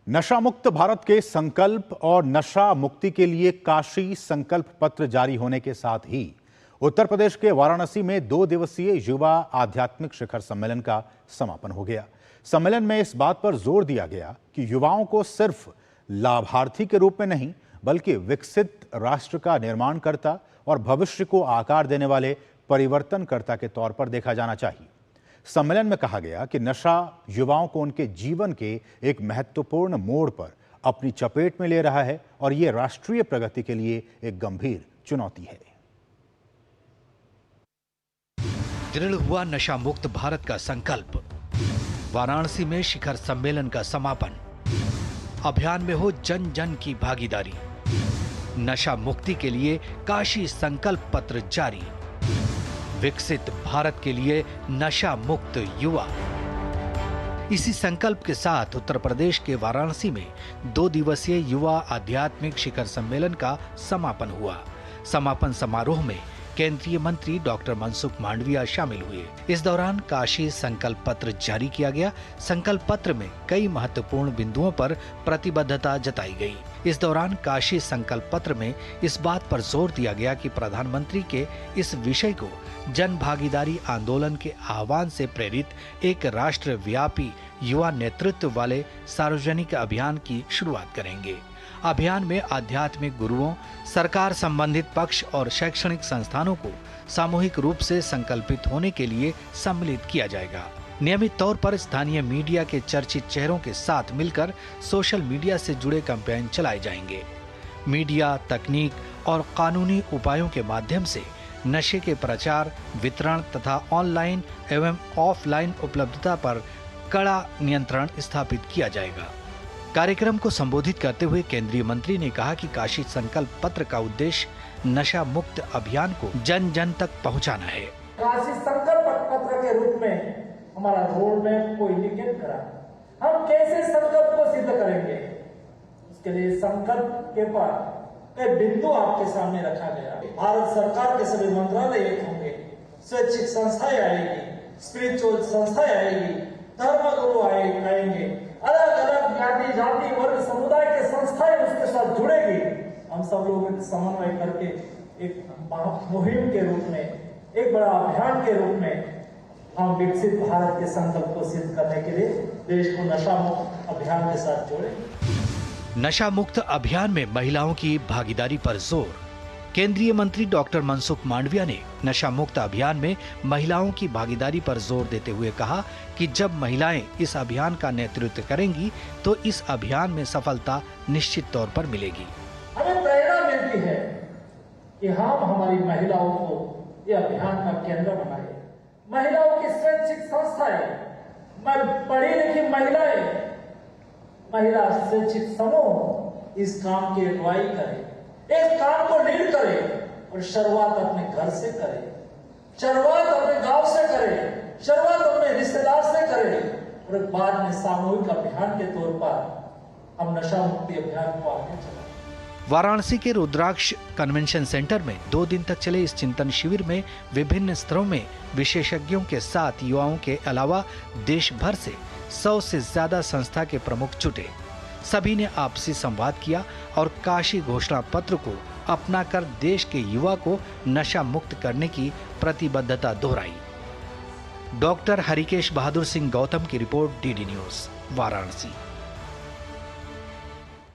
नशा मुक्त भारत के संकल्प और नशा मुक्ति के लिए काशी संकल्प पत्र जारी होने के साथ ही उत्तर प्रदेश के वाराणसी में 2 दिवसीय युवा आध्यात्मिक शिखर सम्मेलन का समापन हो गया। सम्मेलन में इस बात पर जोर दिया गया कि युवाओं को सिर्फ लाभार्थी के रूप में नहीं बल्कि विकसित राष्ट्र का निर्माणकर्ता और भविष्य को आकार देने वाले परिवर्तनकर्ता के तौर पर देखा जाना चाहिए। सम्मेलन में कहा गया कि नशा युवाओं को उनके जीवन के एक महत्वपूर्ण मोड़ पर अपनी चपेट में ले रहा है और ये राष्ट्रीय प्रगति के लिए एक गंभीर चुनौती है। दृढ़ हुआ नशा मुक्त भारत का संकल्प, वाराणसी में शिखर सम्मेलन का समापन, अभियान में हो जन जन की भागीदारी, नशा मुक्ति के लिए काशी संकल्प पत्र जारी, विकसित भारत के लिए नशा मुक्त युवा। इसी संकल्प के साथ उत्तर प्रदेश के वाराणसी में 2 दिवसीय युवा आध्यात्मिक शिखर सम्मेलन का समापन हुआ। समापन समारोह में केंद्रीय मंत्री डॉक्टर मनसुख मांडविया शामिल हुए। इस दौरान काशी संकल्प पत्र जारी किया गया। संकल्प पत्र में कई महत्वपूर्ण बिंदुओं पर प्रतिबद्धता जताई गई। इस दौरान काशी संकल्प पत्र में इस बात पर जोर दिया गया कि प्रधानमंत्री के इस विषय को जन भागीदारी आंदोलन के आह्वान से प्रेरित एक राष्ट्रव्यापी युवा नेतृत्व वाले सार्वजनिक अभियान की शुरुआत करेंगे। अभियान में आध्यात्मिक गुरुओं, सरकार संबंधित पक्ष और शैक्षणिक संस्थानों को सामूहिक रूप से संकल्पित होने के लिए सम्मिलित किया जाएगा। नियमित तौर पर स्थानीय मीडिया के चर्चित चेहरों के साथ मिलकर सोशल मीडिया से जुड़े कैंपेन चलाए जाएंगे। मीडिया, तकनीक और कानूनी उपायों के माध्यम से नशे के प्रचार, वितरण तथा ऑनलाइन एवं ऑफलाइन उपलब्धता पर कड़ा नियंत्रण स्थापित किया जाएगा। कार्यक्रम को संबोधित करते हुए केंद्रीय मंत्री ने कहा कि काशी संकल्प पत्र का उद्देश्य नशा मुक्त अभियान को जन जन तक पहुंचाना है। काशी संकल्प पत्र के रूप में हमारा रोड मैप को इंडिकेट करा, हम कैसे संकल्प को सिद्ध करेंगे, इसके लिए संकल्प के पर कई बिंदु आपके सामने रखा गया। भारत सरकार के सभी मंत्रालय एक होंगे, स्वैच्छिक संस्थाएं आएगी, स्पिरिचुअल संस्थाएं आएगी, धर्मगुरु आएंगे, अलग अलग जाति, वर्ग, समुदाय के संस्थाएं उसके साथ जुड़ेगी। हम सब लोग समन्वय करके एक मुहिम के रूप में, एक बड़ा अभियान के रूप में हम विकसित भारत के संकल्प को सिद्ध करने के लिए देश को नशा मुक्त अभियान के साथ जोड़े। नशा मुक्त अभियान में महिलाओं की भागीदारी पर जोर। केंद्रीय मंत्री डॉक्टर मनसुख मांडविया ने नशा मुक्त अभियान में महिलाओं की भागीदारी पर जोर देते हुए कहा कि जब महिलाएं इस अभियान का नेतृत्व करेंगी तो इस अभियान में सफलता निश्चित तौर पर मिलेगी। हमें प्रेरणा मिलती है कि हम हमारी महिलाओं को ये अभियान का केंद्र बनाए। महिलाओं की स्वैच्छिक संस्थाएं, पढ़ी लिखी महिलाएं, महिला स्वैच्छिक समूह इस काम की अगुवाई करें, इस काम को लीड करें और शुरुआत अपने घर से करें, शुरुआत अपने गांव से करें, शुरुआत अपने रिश्तेदार से करें और बाद में सामूहिक अभियान के तौर पर हम नशा मुक्ति अभियान को आगे चलाएं। वाराणसी के रुद्राक्ष कन्वेंशन सेंटर में 2 दिन तक चले इस चिंतन शिविर में विभिन्न स्तरों में विशेषज्ञों के साथ युवाओं के अलावा देश भर से 100 से ज्यादा संस्था के प्रमुख जुटे। सभी ने आपसी संवाद किया और काशी घोषणा पत्र को अपनाकर देश के युवा को नशा मुक्त करने की प्रतिबद्धता दोहराई। डॉक्टर हरिकेश बहादुर सिंह गौतम की रिपोर्ट, डीडी न्यूज, वाराणसी।